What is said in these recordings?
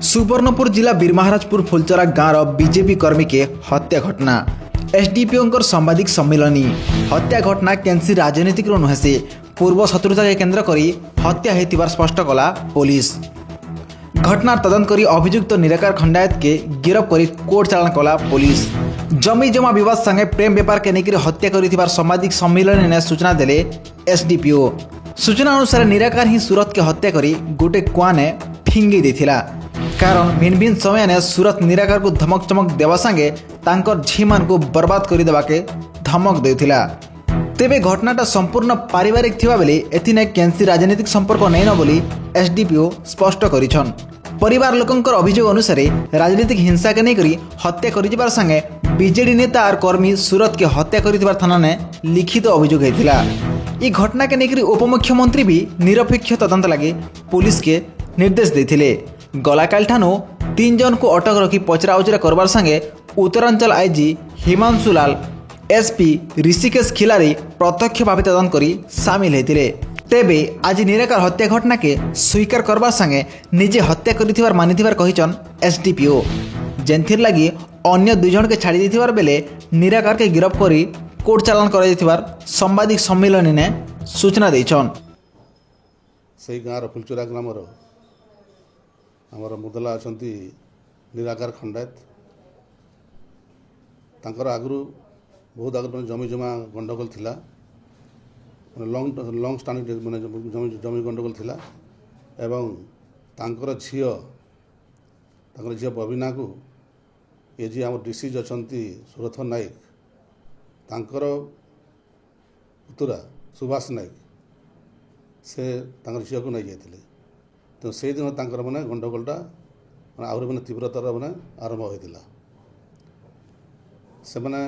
सुवर्णपुर जिला बीरमहाराजपुर फुलचरा गाँव बीजेपी कर्मी के हत्या घटना। एसडीपीओ सांबादिक सम्मिलनी। हत्या घटना केन्सी राजनीतिक नुहे से पूर्व शत्रुता के केन्द्र करी हत्या होइतिबार स्पष्ट कला पुलिस। घटनार तदंत करी अभियुक्त निराकार खंडायत के गिरफ्त करी कोर्ट चालान कला पुलिस। जमी जमा विवाद संगे प्रेम व्यापार के नेकी हत्या करिथिबार सांबादिक सम्मिलन ने सूचना देले एसडीपीओ। सूचना अनुसार निराकार ही सूरत के हत्या करी गोटे कुआ ने फिंगी देथिला। कारण भिन्न भिन्न समय ने सूरत निराकार को धमक चमक देवा संगे तांकर झी मान को बर्बाद कर देवा के धमक देउथिला। तेबे घटनाटा संपूर्ण पारिवारिक थिबा बेले एथिने केन्सी राजनीतिक संपर्क नै न बोली एसडीपीओ स्पष्ट करिछन। परिवार लोकंकर अभियोग अनुसार राजनीतिक हिंसा के नै करी हत्या करिबार संगे बीजेडी नेता और कर्मी सूरत के हत्या करिबार थाना ने लिखित अभियोग हेतिला। ई घटना के नै उपमुख्यमंत्री भी निरपेक्ष तदंत लगे पुलिस के निर्देश देथिले। गलाकाल ठानु 3 जन को अटक रखी पचरा उचरा करबार संगे उत्तरांचल आईजी हिमांशु लाल एसपी ऋषिकेश खिलारी प्रत्यक्ष भाव तदंत करी सामिल होते। तेबे आज निराकार हत्या घटना के स्वीकार करबार संगे निजे हत्या करिथिबार मानिथिबार कहिचन एसडीपीओ। जेनथिर लागि अन्य 2 जन के छाड़ी देथिबार बेले निराकार के गिरफ्त करी कोर्ट चालान करा देथिबार सांबादिक सम्मेलन ने सूचना दैछन। सही गाँव फुलचुरा ग्रामर आमर मुदला अच्छा निराकार खंडायत तांकर आगु बहुत आगु जमी जमा गंडगोल थिला लंग स्टांडिंग माने जमी गंडगोल थिला एवं तांकर झील बबीना को ये जी आम डीसी अच्छा सुरथ नायक तांकर पुतुरा सुभाष नायक से झील को नहीं जाते तो से दिन मैंने गंडगोलटा आहरी मैंने तीव्रतार मैंने आरंभ होता से मैंने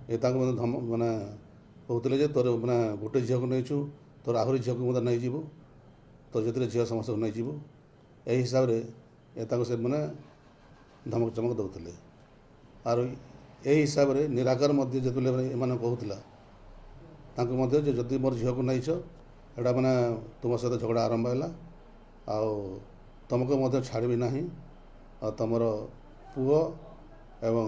मैंने कहते तोर मैंने गोटे झील को नहीं तोर आहरी झील को नहीं जीवु तोर जो झील समस्त को नहीं जीवु यही हिसाब से से मैंने धमक चमक दौले आर यही हिसाब से निराकार जो कहूला जदि मोर झील को नहीं एटा मैंने तुम सहित झगड़ा आरंभ है तुमको छाड़ी ना और तुमर पुओ एवं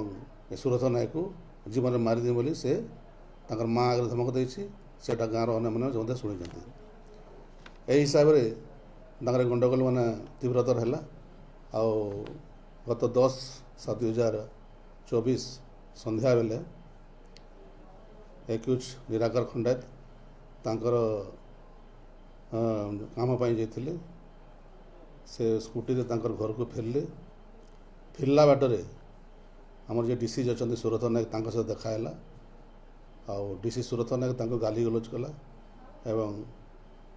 सुरथ नायक को जीवन में मारिदे बोली से माँ आगे धमक देसी गाँव अन्य मैंने शुणी यही हिसाब से गंडगोल मैंने तीव्रतर है गत 10/7/2024 संध्या बेले एक्यूज निराकार खंडायत तांकर काम जाते से स्कूटी रे तांकर घर को फिरला बाटरे आमर जो डीसी अच्छा सुरथ नायक तांकर सहित देखाला डीसी सुरथ नायक तांको गाली गलोच कला एवं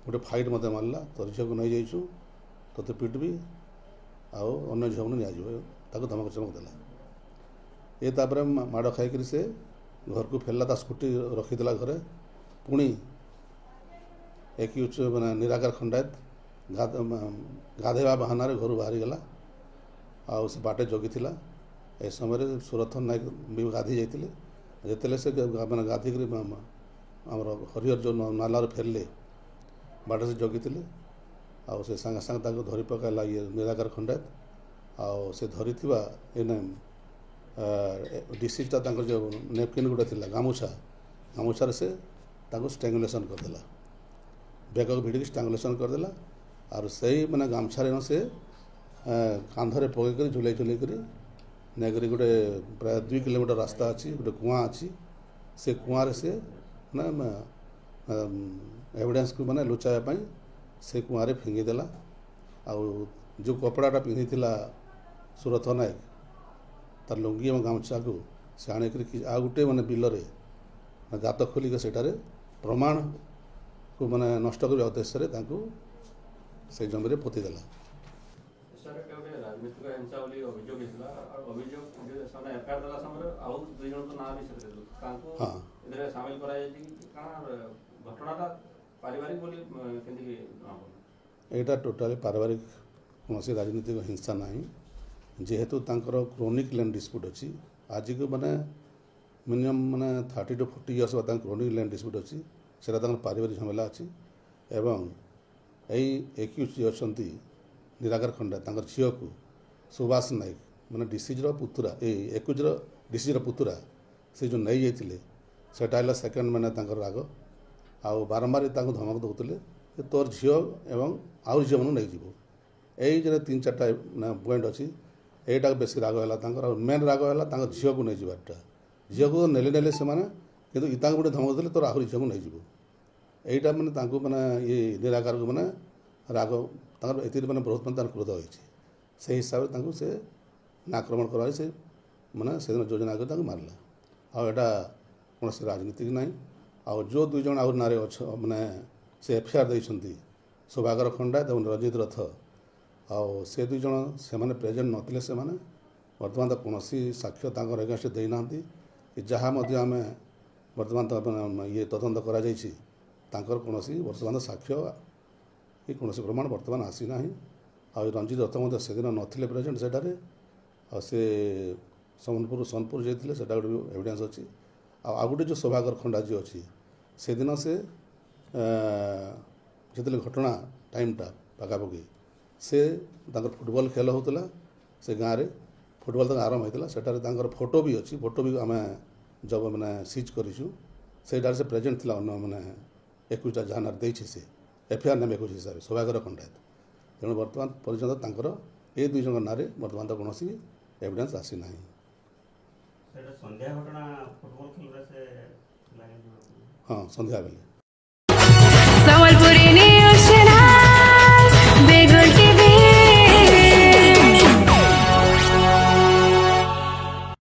गोटे फाइट मत मारला तोर झील को नहीं जाइछु तोते पिटबी अन्य झील को नहीं धमक चमक देला ये तापर माड़ खाई से घर को फेरला ता स्कूटी रखीदेला घरे पुणी एक मैंने निराकार खंडायत गाधेवा बहाना घर बाहरी गला से बाटे जगी ए समय सुरथ नायक भी गाधी जाते जिते से मैंने गाधिक आमर हरिहर जो नालार फेरले बाटे से जगी से सागे सागे धरी पकाला ये निराकार खंडायत से धरी एने डिसीजटा जो नेपकिन गुड़ा थी गामुछार से स्ट्रांगुलेशन करदेला बेक को भिड़िक स्ट्रांगुलेशन करदेला और सही मैंने गामछार से कांधरे पकईकर झुलाई कर नैकरी गोटे प्राय 2 किलोमीटर रास्ता अच्छी गोटे कुआ अच्छी से कुआँ से एविडेंस को मैंने लुचाया से कुआँ फिंगीदेला जो कपड़ाटा पिंधि सुरथ नायक तार लुंगी और गामछा को से आणिक आ गोटे मैंने बिलरे गात खोलिक सेठारे प्रमाण को मैंने नष्ट करने उद्देश्य से जमी पोतीदेला। यहाँ टोटाली पारिवारिक कौन राजनीतिक हिंसा ना जेहेतु क्रोनिक लैंड डिस्प्यूट अच्छी आज को मैंने मिनिमम मैंने 30 to 40 years chronic land dispute अच्छी से पारिवारिक झमेला अच्छी एवं यही एक्यूज अच्छा निराकार खंडा झील को सुभाष नायक मैंने डीसीज पुतुरा एकुज डीसीज पुतुरा से जो नहीं जाइए सेटा है सेकेंड मैंने राग आउ बारंबार धमक दौले तोर झील एवं आउ झील मन नहीं जीव यही 3-4टा पॉइंट अच्छी यहीटा बेस राग है मेन राग है झील को नहीं जाटा झील को नेले से कि गोटे धमक देते तोर आहरी झील को नहीं जीव यहीटा मैंने ये निराकार को मैंने राग ये मैंने बहुत मैंने क्रोध होती से हिसाब से आक्रमण कर से मैंने से दिन योजना कर मारला आटा कौन से राजनीतिक ना आउ जो 2 जन आउ नारे मैंने से एफआईआर देती सौभागर खंडायत और रंजित रथ आउ से 2 जन से प्रेजेंट नथिले से बर्तमान कौन साक्ष्य एगेंस्ट देना कि जहाँ आम बर्तमान ये तदंत कर कौन बर्तमान साक्ष्य कि कौन प्रमाण बर्तमान आसीना आ रंजित रथ से दिन नथिले प्रेजेंट सेटारे से सोनपुर जाते से गोटे एविडेंस अच्छी आ गोटे जो सौभागर खंडा जी अच्छी से दिन से जितने घटना टाइमटा पखापाखि से फुटबॉल खेल होता से गाँव में फुटबॉल तक आरंभ होता सेटार फोटो भी अच्छी फोटो भी आम जब मैंने सीज करूँ से से प्रेजेंट थी मैंने 21टा जहाँ देती से एफआईआर नाम 21 हिसाब से सौभागर खंडायत तेणु बर्तमान पर्यटन ये 2 जन ना बर्तमान तो कौन एविडेंस आसी ना हाँ संध्या बेले